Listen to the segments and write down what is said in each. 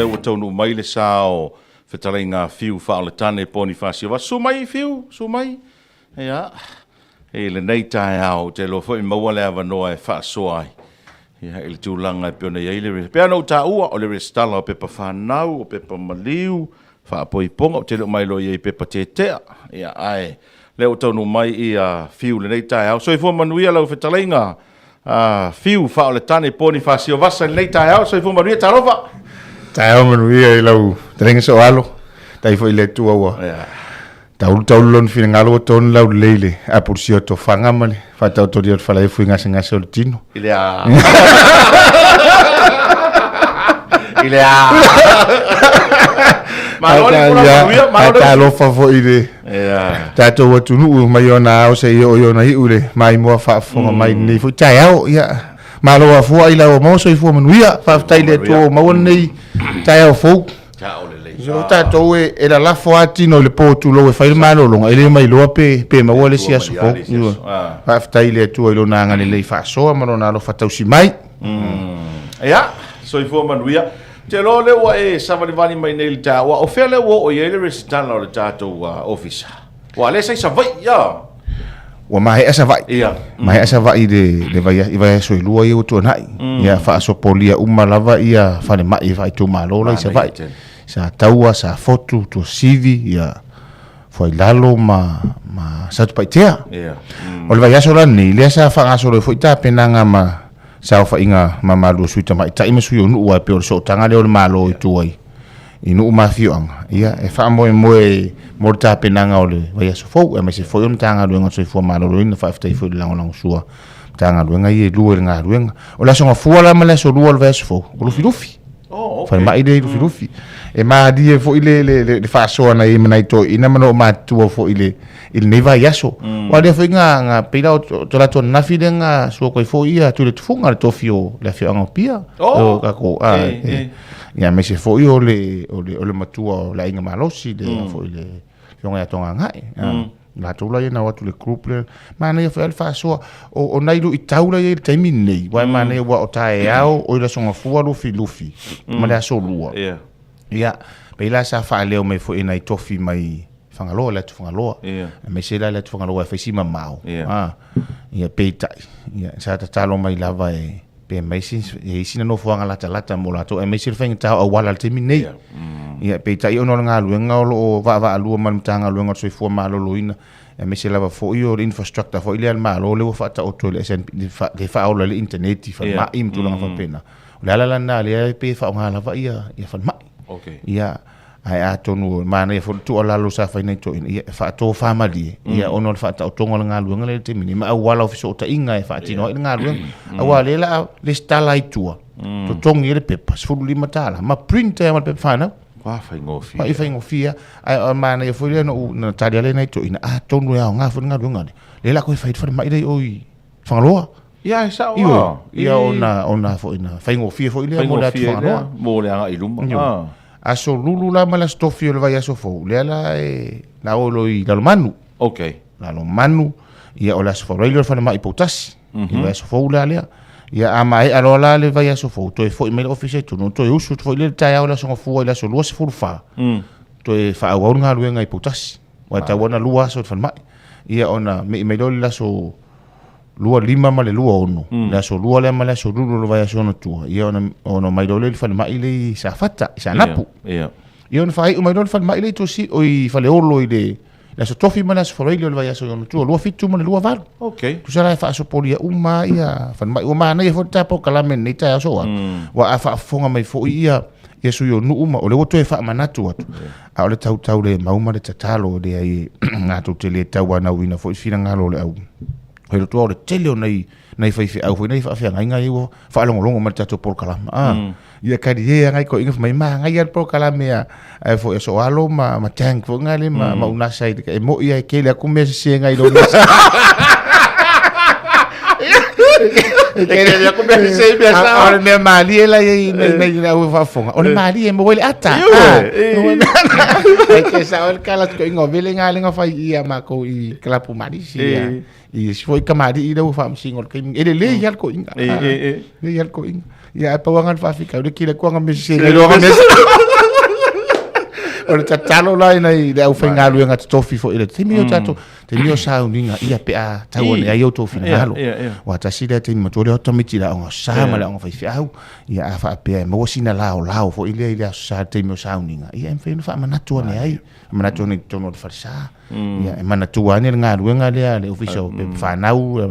le o tonu mai le sao fetalenga fiu fa le tane Bonifacio va sumai fiu sumai ya le nei tai au te lo foi mo le ava no e fa soai ya il tulanga pe ne ile pe no ta u o le restala pe pa fa nau o pe pa maliu fa poi ponga te lo mai lo ye pe pa te ya ai le o tonu mai ia fiu le nei tai au so i fo manuia lo fetalenga fiu fa le tane Bonifacio va sa nei tai au so i fo manuia tarova tai manuia i lo tenga so alo tai foi le tua wa Tau lon fina ngalo ton lau leile a por si to fanga male fa tau to dia fala fu ngasa o tino ile ta lo fa fo ide ta to watu nu mai ona o se yo na i ule mai mo fa fo mai ni fu tai au ya ma lo fu ai la mo so i fu manuia fa tai le to ma won nei tai au fu so tatou e la lafo atino le potu lo e fai malo longa ele mai lo pe ma wole sia so fa ftai le tu lo nanga le fa so ma no lo fatau si mai ya so i fo manuia te lo le wa e savali mai nei ta wa o fele wo o yele restana le tatou office wa le sai sa vai ya wa mai asa vai mai asa vai de vai so lu ai o to nai ya fa so polia uma lava ia fa le mai vai tu malo la sa vai sa taua sa foto to CV ya foi lalo ma sa tu paitea o le vai aso la ni le sa fa aso le foi ta penanga ma sa fa inga ma malu suita mai ta imesu yo nu wa pe o so tanga le o malo i tu ai inu ma fianga ia e fa mo ta penanga o le vai aso fo e me se foi un tanga lo ngo so fo malo lo in fa fa foi la ngo sua tanga lo nga ye lu nga lu o la so fo la ma le so lu o vai aso fo o lu filufi fa mai de filufi e ma di fo le fa so na i mai to ina mano ma tu fo il ne vai aso wa de fo nga pila to la to na fidenga so ko fo ia tu le funga to fio la fio nga pia o ka ko ya me se fo io le matua la inga malosi de fo ile nga tonga ngai la to la na wa tu le group le ma ne fo fa so o na ilu itaula ye taimi nei wa ma ne wa o tae ao o la so nga fu lufi ma le so lua ia pela sa fa leo me fo ina tofi mai fangalo la tu fangalo me se la tu fangalo fa si mamao ia peitai ia sa ta talo mai lava e pe mai si sina no fo ngala lata mo la to e me se fa ngata o wala te minei ia peitai ono nga lu nga lo va lu man tanga lu nga so fo malo luina e me se lava fo io infrastructure fo ile al malo le fa ta o to le sen de fa o le internet fa ma im tu la fa pena la na le pe fa ngala va ia fa ma okay ia ai atonu mana e fotu ala lo sa fa nei to ia fa to family ia ono fa ta tongo nga lu nga le te mini ma wala ofiso ta inga e fa tino nga lu awale la le stala itua to tongi le pepa fu lima tala ma printer ma pepa fana fa ngofi fa fa ngofia ai mana e foi no na tadia le nei to ina atonu ya nga fu nga lu nga le la ko fa fa mai dei oi fa loa ia sa ia ona fo ina fa ngofia fo ile mo da fa no mo le nga iluma aso lulu la mala stofio le vai aso fo le la la olo i la manu la lo manu ia ola so fo ile fa mai potasi i vai aso fo la le ia ama e alo la le vai aso fo to e fo email office tu no to e usu fo ile tai ola so fo ile so lo se fo fa to e fa wa nga lu nga i potasi wa ta wona lu aso fa mai ia ona me email la so lua lima ma le lua ono la so lua le ma la so lulu vai so no tu ia ono mai dole fa mai le sa fata sa napu ia ona fai mai dole fa mai le to si o i fa le olo ile la so tofi ma la so fa ile vai so no tu lua fitu ma le lua val tu sa la fa so polia uma ia fa mai uma na ia fo ta po kala men ni ta so wa fa fonga mai fo ia so yo nu uma o le woto e fa manatu atu a le tau le mauma le tatalo de ai na to tele tau na wina fo fina ngalo le au Helo tu ora tele nei fai au foi nei fa ngai o fa longo ma tato por kala ia kadi ia ngai ko inga mai ma ngai por kala mea ai fo so alo ma tank fo ngai ma una sai e mo ia ke le ku me se ngai lo Kele ya ko me se me sa. Ora me mali ela nei o fafonga. Ora mali e mo wele ata. Ai ke sa ol kala ko ingo vele ngalinga fai ia mako I klapu mali sia. I foi kamari I do fam singol ke ele le yal ko inga. Le yal ko inga. Ya pa wangan fa fika de kile ko ngam se le do ngam. Ora tatalo lai nei le au fenga lu nga tofi fo ile te mio tato te mio sa uninga ia pe a tawone ai o tofi ngalo wa tasida te mo tole otomiti la on sa ma la on fa fiau ia fa pe mo sina lao fo ile sa te mio sa uninga ia en fe no fa manatu ne ai manatu ne tono fa sa ia manatu ane nga lu nga le official pe fa nau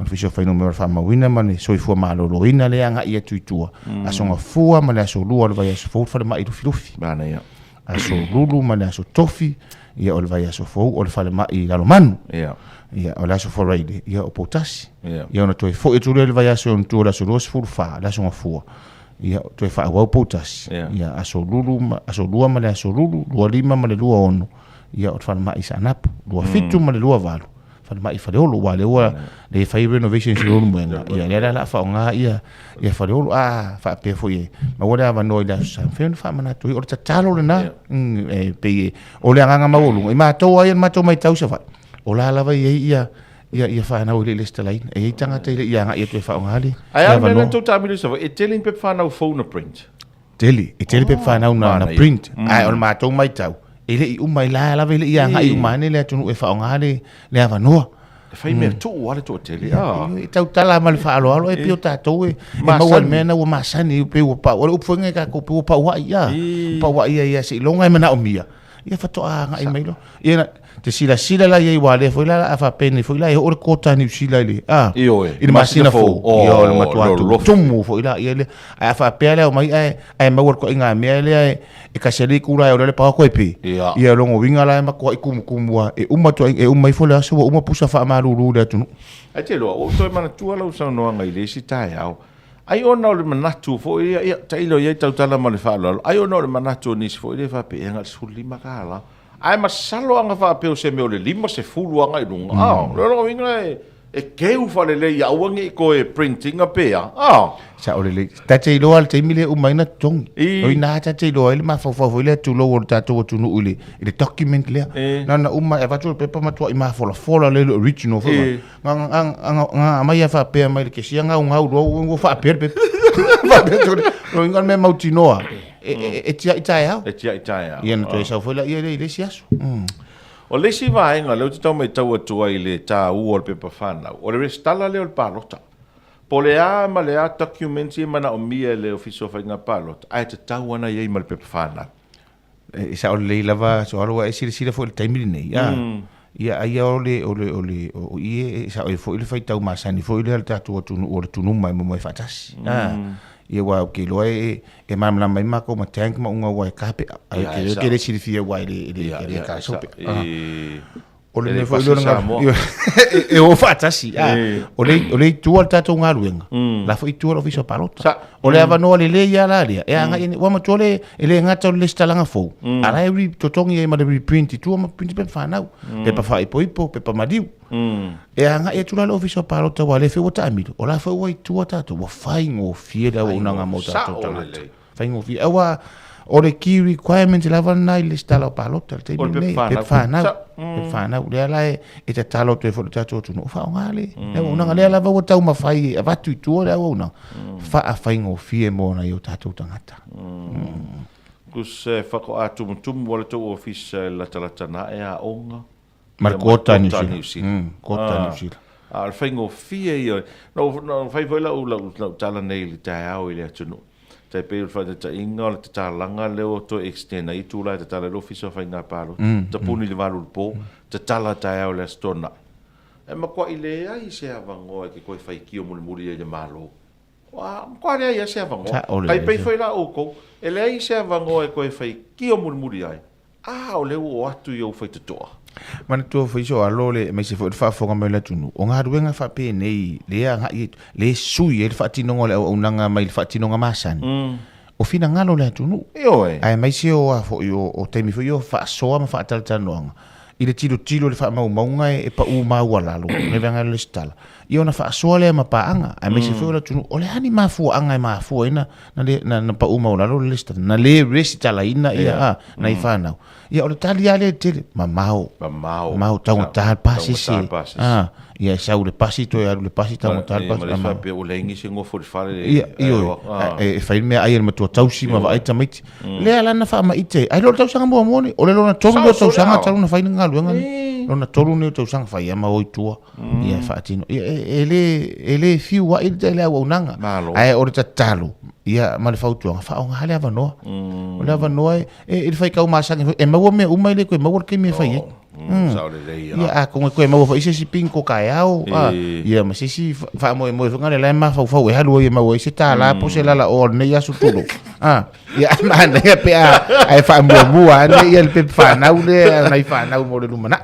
official fa no me fa ma wina man so fo ma lo ina le nga ia tuitua asonga fua ma le so lu va ia so fo fa ma I lufi bana ia aso lulu mana aso tofi ia ol vai aso fou ol fale mai la manu ia ol aso for raid ia o potasi ia ona toi fo e tu le vai aso on tu la so dos furfa la so fua ia toi fa wa potasi ia aso lulu aso lua mana aso lulu lua lima mana lua ono ia ol fale mai sanap lua fitu mana lua valu fale mai fale olo wale wa le fai renovation si lulu menga ia le la fa nga ia fale olo fa pe fo ye ma wala va no ila sa fe fa mana tu o ta talo le na pe o le nga ma olo ma to ai ma to mai tau sa fa o la va ia fa na o le stela e tanga te ia nga ia tu fa nga le ai me to ta mi sa e telling pe fa na phone print tele pe fa na print ai o ma to mai tau ele I umai la vele ia nga I umane le tunu e fa nga le ava no fai me tu wale to tele e tau tala mal fa alo e pio tato e ma wal mena o masani pe o pa o funga ka ko pa wa ia si longa mena o mia ia fa to nga I mailo ia te sila la ia wale foi la afa pene foi la e o kota ni sila le I masina fo ia le matua tumu foi la ia le afa pele o mai ai ma wor ko inga me le e ka seli kula o le pa ko epi ia longo winga la ma ko kumwa e to e umai fo la so uma pusa fa ma lulu le tunu ai te lo o to mana tua lo sa no nga ile si tai au ai ona le manatu fo ia tailo ia tau tala ma le fa lo ai ona le manatu ni fo ile fa pe nga suli makala ai masalo anga fa pe o se me o le lima se fulu anga I lunga lo winga e keu fa le ia wangi ko e printing a pe sa o le ta te lo al te mile o mai na tong o ina ta te lo ele ma fo le tu lo ta to tu no ule le document le na uma e va tu pe pa ma tu I ma fo le original fo nga mai fa pe mai ke sia nga nga o fa pe va tu lo inga me mautinoa e tia itaia ia na to sa fo la ia le siaso o le si vai nga le tau mai tau atua I le ta u pe pa fana o le stala le o palota po le a ma le a documenti mana o mia le officio fa nga palota ai te tau ana ia ma le pe pa fana e sa o le lava so alo e sila fo le taimiri nei ia ai o ie sa o fo le fai tau masani fo le tatu o le tunu mai mo fatasi ia wa ke lo e mamla mai mako ma tank ma unga wa kape ai ke le sirifia wa le ka sope o le foi lo nga e o fatasi o le tu al tato nga luenga la foi tu al officio palota o le ava no le ia la e anga wa ma tole ele nga to le stalanga fo ala e totongi e ma le print tu ma print pe fa nau pe pa fa ipo pe pa madiu e anga e tu la officio palota wa le fe o tamilo o la foi tu tato wa fai ngo fiera o nga mo tato fai ngo fi wa o le key requirement la vanai le stala palota te ni pe fa nau le ala e te talo te fo tato tu no fa ngale le una ngale la va tau ma fai va tu tu le una fa fai ngo fie mo na yo tato tangata kus fa ko atu tum wala to office la talatana e a onga marcota ni si kota ni si al fai ngo fie no fai vola u tala nei le tau ile tu no te pe fa te inga te talanga le o to extend ai tu la te tala l'officio fa nga palo te puni le valu po te tala ta o le stona e ma kwa ile ai se avango ke ko fai ki o muri e malo wa kwa le ai se avango ai pe foi la o ko ele ai se avango e ko fai ki o muri ai o le o atu yo fai te toa mana tu foi so alo le me se fa fo nga mela tunu o nga ruenga fa pe nei le nga le sui e fa tino ngole o nanga mai fa tino nga masan o fina ngalo le tunu ai mai se o fo yo o temi fo yo fa so ma fa tal tanong i le tilo le whaamaunga e pa maua lalo, le venga le stala. I ona whaasoa lea mapaanga, a me se whio la tunu, o le hani mafua anga e mafua ina, na pa maua lalo le stala, na le resi tala ina ia, na i whanau. Ia o le tali ale tele, mau taunga tahal pasi se, ia sau le pasi to ia le pasi taunga tahal pasi. Ma le whape o le ingi se ngofo le whare. Ia, e whain mea aia le matua tausi ma wa aita maiti. Lea lana wha maite, ai lo tausanga mua mone, o le lona toru lo tausanga, taru na whaina ngā luenga ni. Lona toru ne tausanga whai ama oitua, ia whaatino. Ele fiu wa ili te lea waunanga, ai o le tatalu. Ia ma le fautuanga whaonga hale avanoa. O le avanoa e le whai kau maasangi, e maua mea umai le koe maua ke mea whai e. Ia a konga koe maua whai sesi pinko kai au. Ia ma sesi wha moe whangare lai ma fau e halua ia maua i se tā la po se lala o nei asu tulu. Ia ma nei pe a e wha mua nei ia le pe whanau le nei whanau mo le lumana.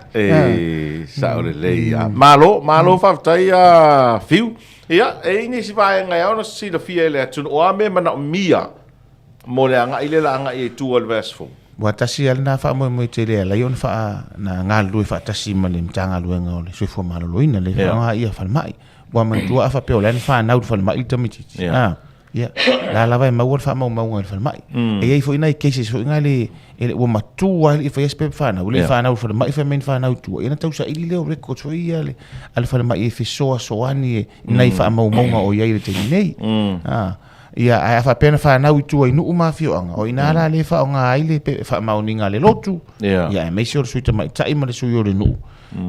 Sao le lei. Malo whaftai a fiu. Ia, e ini si vai ngai ona si la fia le atu o ame mana mia mo le anga ile la anga e tu al verse. Wa tasi al na fa mo te le la yon fa na nga lu fa tasi ma le mtanga lu nga ole so fo malo ina le nga ia fa mai. Wa man tu fa pe ole fa na fa mai tamiti. Ia, la vai ma fa mo fa mai. E ai fo ina i cases fo nga le ele o matua i fa espe fa na le fa na fa mai fa men fa na tu ina tau sa ili le record so ia le al fa mai e so ani nai fa mo o ia le te nei. Ia ai fa pena fa na tu i nu ma fio anga o ina la le fa nga ai le pe fa ma uninga le lotu. Ia me sure suita mai tai ma le so yo le nu.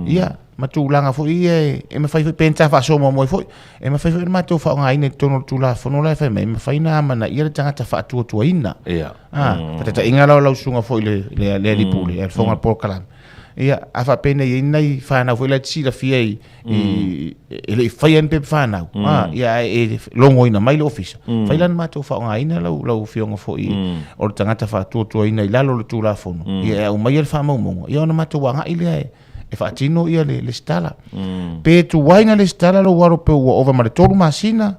Ia ma tu langa fo ia e me fai penta fa so mo fo e me fai ma tu fa nga ine tono tu la fo no la fa me fai na ma na ia tanga ta fa tu ina ta inga la sunga fo le li puli e fo nga por kalam ia a fa pena ia nei fa na fo la tsi la fia i le fai en pe fa na ia e longo ina mai le office fai lan ma tu fa nga ina la fio nga fo i o tanga ta fa tu ina la lo tu la fo ia o mai el fa mo ia ona ma tu nga ile e whaatino ia le stala. Pe tu wainga le stala lo waro pe ua ova ma le toru masina,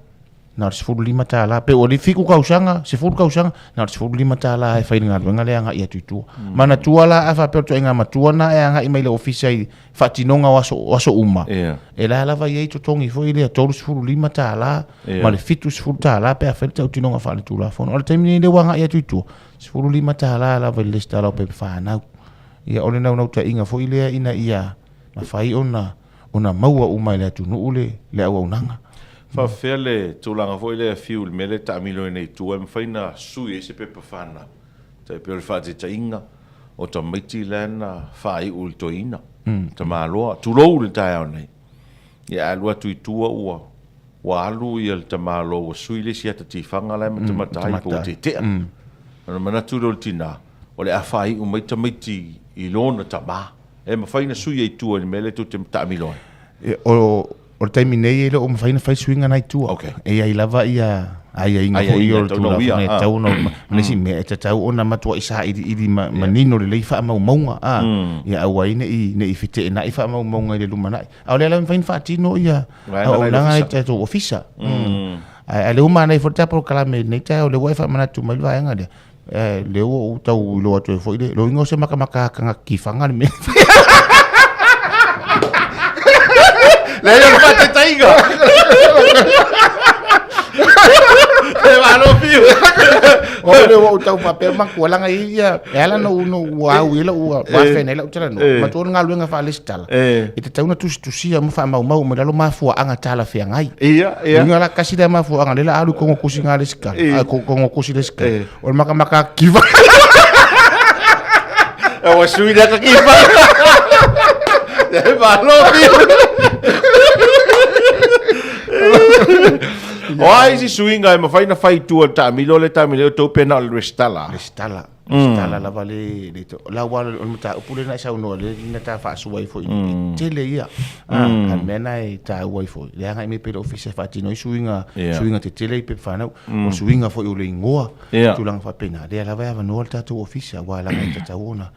na le sifuru lima tāla. Pe o le fiku kausanga, sifuru kausanga, na le sifuru lima tāla e whaini ngā ruenga le anga ia tuitua. Mana tuala a wha peo tu inga matuana e anga i mai le ofisa i whaatinonga waso uma. E la lava iei to tongi fo i le toru sifuru lima tāla, ma le fitu sifuru tāla pe a whaita utinonga wha le tūla fono. O le taimini le wanga ia tuitua. Sifuru lima tāla lava le stala o pe whanau. Ia ole nau ta inga fo ilea ina ia na fai ona maua umai le atu nuule le au nanga. Fa fele tulanga fo ilea fiu me le ta milo nei tu em faina sui ese pepe fana. Ta pe fa te inga o ta miti lana fai ul to ina. Ta maloa tu lo le ta nei. Ia alua tu tua ua. Wa alu ia ta malo sui le sia ta tifanga la me ta tai po te te. Mana tu lo tina. O le afai o mai tamiti i lona tama e mawhaina sui e tua ni mele tu te tamiloi o taimi nei ele o mawhaina whai suinga nai tua e ai lava ia ai inga fo i o tula whane tau no manesi mea e tatau ona matua isa ili manino le leifa ama umaunga ia au aine i fite e nai wha ama umaunga i le luma nai au le ala mawhaina whaatino ia au langa e tato ofisa a le uma nei fortapo kalame nei tau le waifa manatu mailwa enga lea leo o tau lo atu foi le lo ingo se maka kanga kifanga me le yo pate taiga e malo piu o le o tau papel man ko langa ia ela no wa ila wa fene la utala no ma tu nga luenga fa listala e te tau na tu sia mo fa mau mo lo ma fu anga tala fe ngai ia nga la kasi da ma fu anga le la alu ko ko singa le ska ko ko si le ska o maka kiva e wa sui da kiva e malo piu Wai si suinga e mawhaina whai tua tamilo le tamilo tau pena le stala la vale le to la wala o mata upule na sa no le na ta fa suai fo tele ia an mena e ta wai fo le nga me pelo office fa tino suinga te tele pe fa na o suinga fo o le ngoa tu lang fa pena le la va no ta tu office wala nga ta ona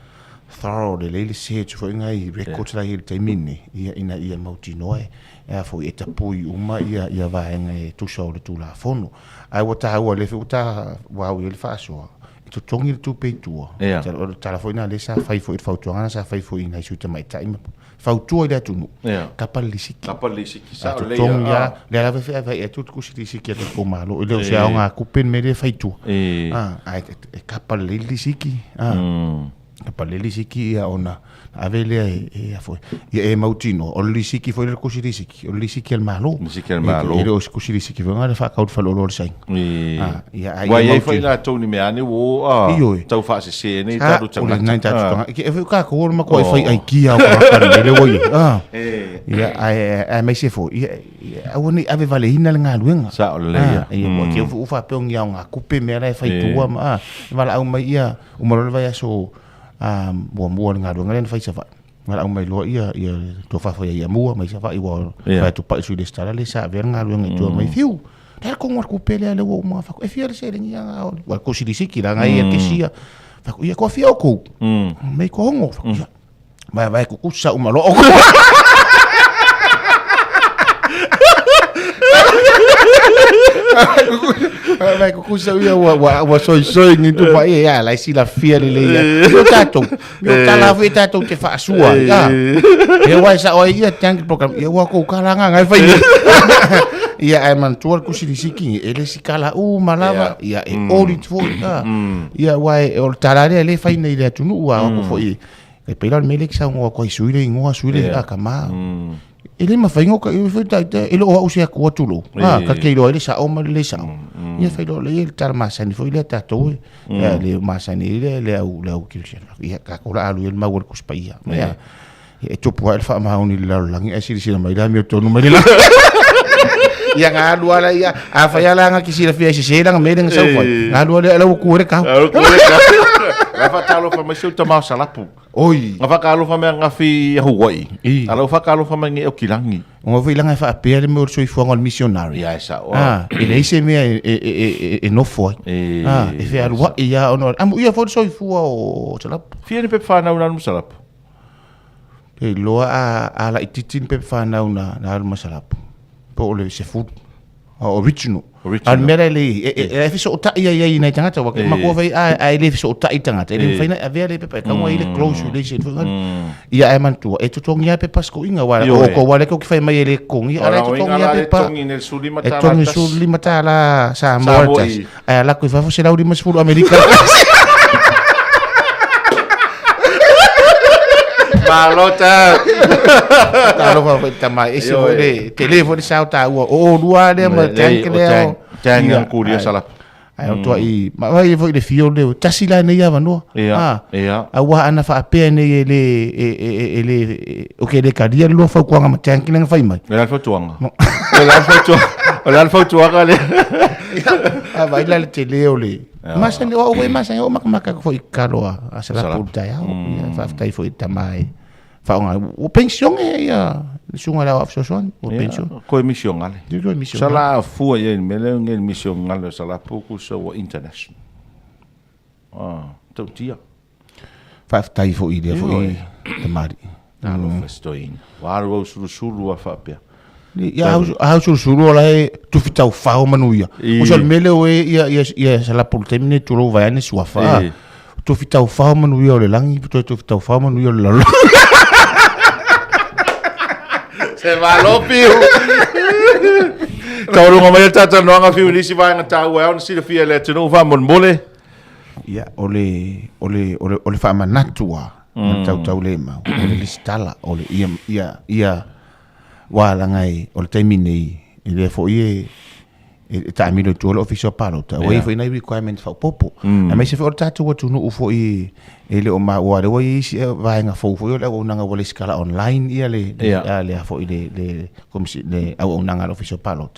thorough le le se tu fo nga i record la il taimini ia mautinoe e fo e tapui uma ia va nga e tu so le tu la fono ai wata wa le futa wa o le fa so to tongi tu pe tua Ia. tala foi na le sa fai foi fau tua sa fai foi na su te mai tai fau tua le tu Ia. kapal lisiki Sa to le tongi ya le la fe vai e tu ku lisiki te ko malo le se nga kupen me le fai tu ai kapal lisiki kapal lisiki ya ona avele e foi e mautino o lisiki foi le kusi lisiki o lisiki al malo e o kusi lisiki foi ngale fa kaut fa lo sai ia ai wai foi la toni me ani wo tau fa se ne ta do tanga nai ta que e ka ko ma ko foi ai ki a ka le wo ia ai mai se foi ia woni ave vale ina nga luenga sa o le ia ia mo ke fu fa pe nga nga kupe me la fai tua ma vala au mai ia o mo le vai so mua nga do ngalen fai safa ngala au mai lo ia to fa foi ia mua mai safa igual fa tu pa su de stara le sa ver nga lo ngi to mai fiu der ko ngor ku pele le wo mo fa e fiel se le nga wa ko si disiki la nga ia ke sia fa ko ia ko fio ko mai ko ngo vai ko sa uma lo vai ko kusa wa soi ni tu pa ia la si la fia le yo tato yo tala fe tato te fa sua ya e wa sa o ia tank program ia wa ko kala nga ngai fa ia ai man tuar ku si siki ele si kala malava ia e ori tu ia wa o tala le fa nei le tu nu wa ko fo e pela melek sa ngo ko suile ngo suile kama ele ma faingo ka ele foi taita ele o usia ko tulo ka ke lo ele sa o ma le sa ia foi lo le tar ma sa ni foi le tato le ma sa ni le au kilsen ia ka ko la alu el ma wor ko spaia ia e to po el fa ma uni la langi e si mai la mi to no mai la ia nga lu ala ia a fa ya la nga ki si la fi se la me den sa foi nga lu ala ku re ka la fa talo fa mai ta ma salapu oi nga fa kalo fa me nga fi Hawaii ala fa kalo fa me o kilangi nga fi langa fa pe le mo so i fuanga missionary ia sa ele se me e no foi e fe alwa ia ono am ia fo so i fua o salapu fi ni pe fa na una salapu e lo a la ititin pe fa na una na salapu po le se fu original al mera le e fi so ta ia nei tangata wa ma ko vai ai le fi so ta i tangata ele fai na avea le pe ka mo ile close relation ia ai man tu e tu tongia pe pasko inga wa ko wa le ko ki fai mai ele kongi ala tu tongia pe pa tongi nel suli e tongi suli matala sa mortas ai la ko fa fo se la uri mas fu america malota talo fa tama ese vole telefone sauta o lua le ma tank le tanga kuria sala ai to ai ma vai foi le fio le tasila nei ava no a wa ana fa pe nei ele o ke le kadia lo fa kwanga ma tank le fa mai le fa tuanga le fa tuanga le a vai la le tele o le mas le o we mas o maka foi karo a sala puta ya fa tai foi tamai fa o pension ya sunga la option o pension ko emission ale do emission sala fu ye mele ngel mission ale sala pouco so international to tia fa tai foi ide foi tamari no festoin wa ro sulu fa pe ia au suru la tu fitau fa o manuia o sol mele o ia sala por termine tu lo vai ne sua fa tu fitau fa o manuia o le langi tu fitau fa o manuia o le lalo se va lo piu tau ngo mai tata no nga fiu lisi vai nga tau e on si le fia le tino va mon mole ia ole fa manatua tau le ma ole listala ole ia wala ngai o le taimine i le fo ie ta amino tu lo official palo ta wai fo ina requirement fa popo a me se fo tatu tu no fo i ele o ma wa le wai si vai nga fo le o nanga wale skala online ia le fo i le comme si le o nanga official palo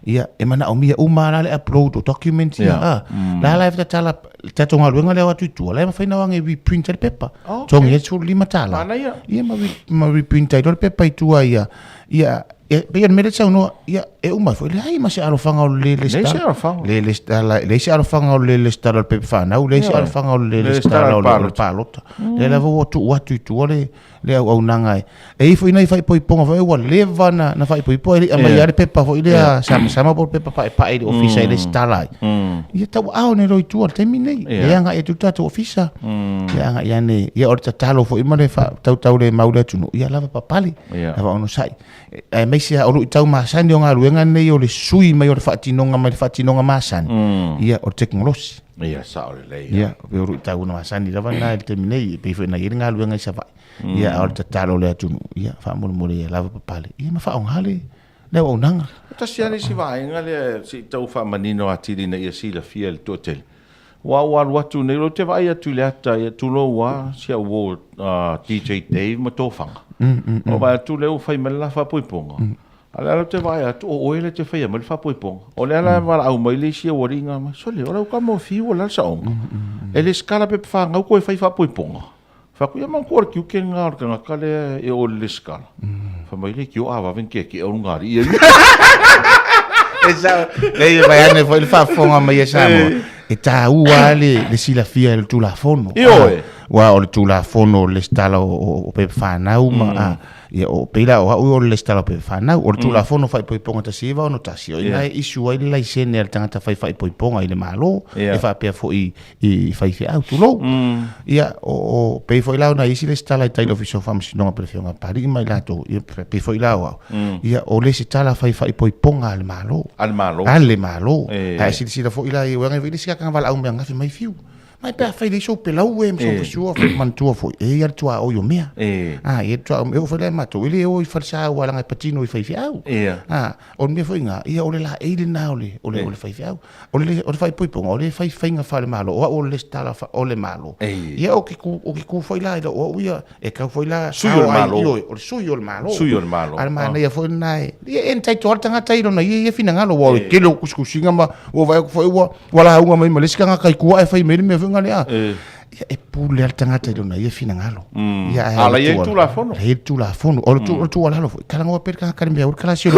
ia e mana o mia umara le upload o document ia la live tala tatu nga luenga le watu tu la fa ina wange reprint le paper tong ye tu lima tala ia ma reprint le paper tu ia ia mele sa no ia e uma foi ai ma se arofanga o le se arofanga o le star o pepa na o le se arofanga o le star o le palota le la vo tu watu tu le le au nanga e foi nei fai poiponga foi wa leva na fai poipo ele ama ia pepa foi le sama por pepa pa ele ofisa ele stala ia tau au ne roi tu te minei ia nga e tu tatu ofisa ia nga ia ne ia orta talo foi male fa tau le maula tunu ia lava papali lava ono sai e meisia o tau masani o nga ruenga nei o le sui mai o le fatinonga masani ia o teknolosi ia sa o le ia o tau no masani lava na te minei pe foi na ia nga ruenga sa vai ia orta talo le tunu ia fa mo le lava papali ia ma fa on hale le o nanga ta sia si vai nga le si tau fa manino atiri na ia si la fiel totel wa watu ne lo te vai atu le ata ia tu lo wa sia wo DJ Dave matofanga o vai tu le o fai mala fa poiponga ala lo te vai atu o ele te fai mala fa poiponga o le ala mala au mai le sia woringa ma so le ora ka mo fi wala sa on ele skala pe fa nga ko fai fa poiponga fa ku man ko ki ke nga ka kale e o le skala fa mai le ki o ava ven ke o ngari esa le vai ane foi fa fonga mai esa e ta ua le sila fia le tula fono wa o le tula fono le stala o pe fanau ma ia o pela o le stala pe fanau o le tula fono fai poiponga ta siva no ta sio ina isu ai le sene al tanga fai poiponga ile malo e fa pe foi i fai fi auto lo ia o pe foi la na isi le stala tai lo fiso fam si no prefiona pari mai la to pe foi la ia o le stala fai poiponga al malo ale malo ai si la foi la i wenga vi si ka val au me ngafi mai fiu mai pe fai so pe la uem so sure man tua foi e ar tua o yo mea e tua eu foi le mato ele o falsa wala ngai patino i fai fiau o me foi nga ia o le la ele na o le fai fiau o le fai poipong o le fai nga fa le malo o le stala o le malo ia o ki ku foi la o ia e ka foi la suyo malo o suyo le malo al mana ia foi nai ia entai torta nga tai no ia fina ngalo o ke lo kuskusinga ma o vai foi wala unga mai maleska nga kai ku e fai me ngale e pule al tangata dona ia fina ngalo ia ala ia tu la fono o tu ala lo kala ngo per ka karimbe ur kala sio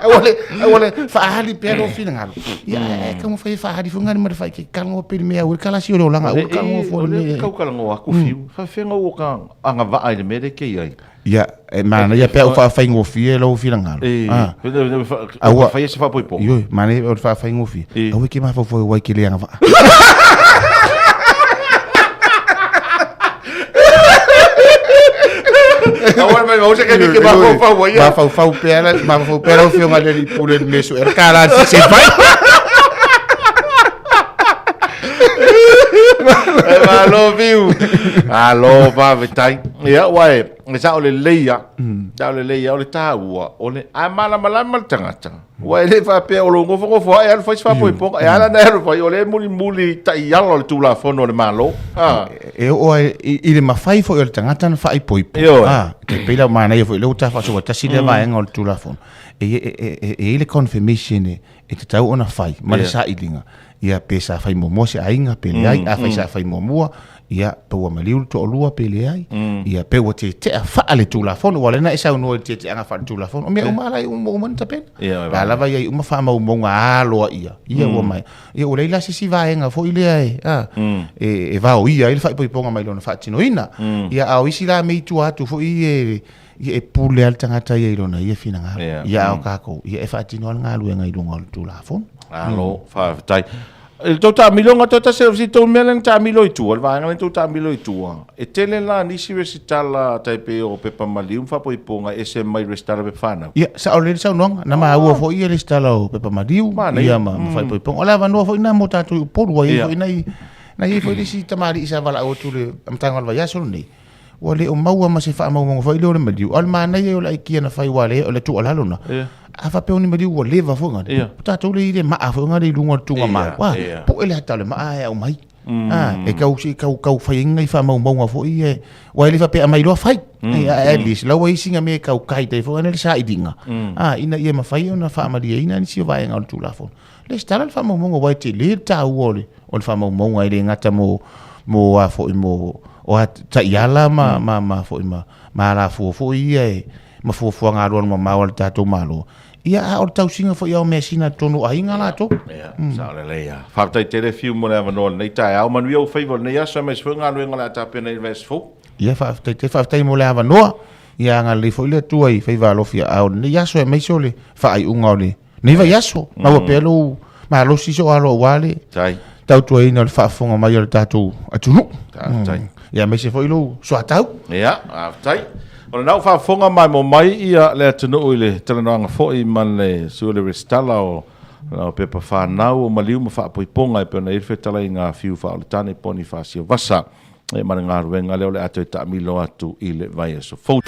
wale fa hali pero fina ngalo ia ka mo fa hali fu ngani ma fa ke kala ngo per me ur kala sio lo langa ur kala ngo fo le ka kala ngo aku fiu fa fenga o ka anga va ai me de ke ai ia e mana ia pe fa ngo fie lo fina ngalo fa ia se fa poipo yo mana o fa ngo fie o ke ma fo wai ke le anga va agora vai você quer que vai fa pera o fio ngale pule meso er kala se vai Alo viu. Alo va vetai. Ia wai, me sa ole leia. Da ole leia ole taua. Ole a mala tangata. Wai le fa pe o longo fo ai al foi fa poiponga. E ala na ero foi ole muli tai yalo le tula fono le malo. E o i le mafai foi ole tangata na fai poipo. Ke pela mana ia foi le uta fa so ta sile va en ole tula fono. E le confirmation e te tau ona fai, ma le sa ilinga. Ia pesa fai momo se ainga pele ai, a fai sa fai momoa, ia pe wa maliu to lua pele ai. Ia pe wa te fa ale tula fono wala na isa no te anga fa tula fono. Me umala i umon tapen. La lava ia uma fa mo monga alo ia. Ia wa mai. Ia o leila si va enga fo ile ai. E va o ia, il fa ponga mai lona fa tino ina. Ia au isi la me tu atu fo i e pule al tangata ia ilona ia fina nga. Ia o kako, ia e fa tino nga lu nga ilonga tula fono. Alo, fa tai. Il tota milonga tota servisi to meleng ta miloi tu, al va ngale tota miloi tu. E tele la ni si resitala tai pe o pe pa malium fa poi ponga ese mai restara pe fana. Ia, sa ole sa no, na ma u fo ia restala o pe pa maliu. Ia ma fa poi ponga. Ola va no fo ina mota tu por wa ia ina na i fo si tamari isa vala o tu le amtanga va ya solo ni. Wale o maua ma se fa mau mo foi le maliu. Al ma na ia o la ikia na fai wale o le tu ala lona. Afa pe oni mali wo leva fo ngani ta to le ile ma afa ngani lunga tunga ma wa po ele ta le ma ai o mai e kau si kau fai ngai fa mau mau fo i wa ele fa pe mai lo fai at least la wa singa me kau kai te fo ngani sa idinga ina ia ma fai ona fa ma dia ina ni si va ngal tu la fo le sta fa mau mau wa te le ta wole on fa mau mau ai le ngata mo a fo mo o ta yala ma fo ma la fo i ma fo nga ro ma wal ta to malo ia o tau singa fo ia o mesina tonu ainga la to sa le ia fa tai tele fiu mo le no nei tai au manu o favor nei asa mes fo nga luenga la ta pena ves fo ia whaafitai mo le hawa noa, ia ngā le fo ile tuai whai wālofia au, ne yaso e meiso le whaai unga o le, ne wa yaso, maua pelo, ma lo siso alo wale, tau tuai ina le whaafonga mai o le tātou atunu, ia meise fo ilo, so atau. Ia, tai. O le nau whaafonga mai mo mai ia le atunu i le talanoanga fo i man le sua le restala o o pepa whanau o maliu ma whaapoiponga e peona irwhe tala i ngā whiu whaaletane poni whaasio vasa e mana ngā ruenga leo le ato i ta milo atu i le vai e so fau.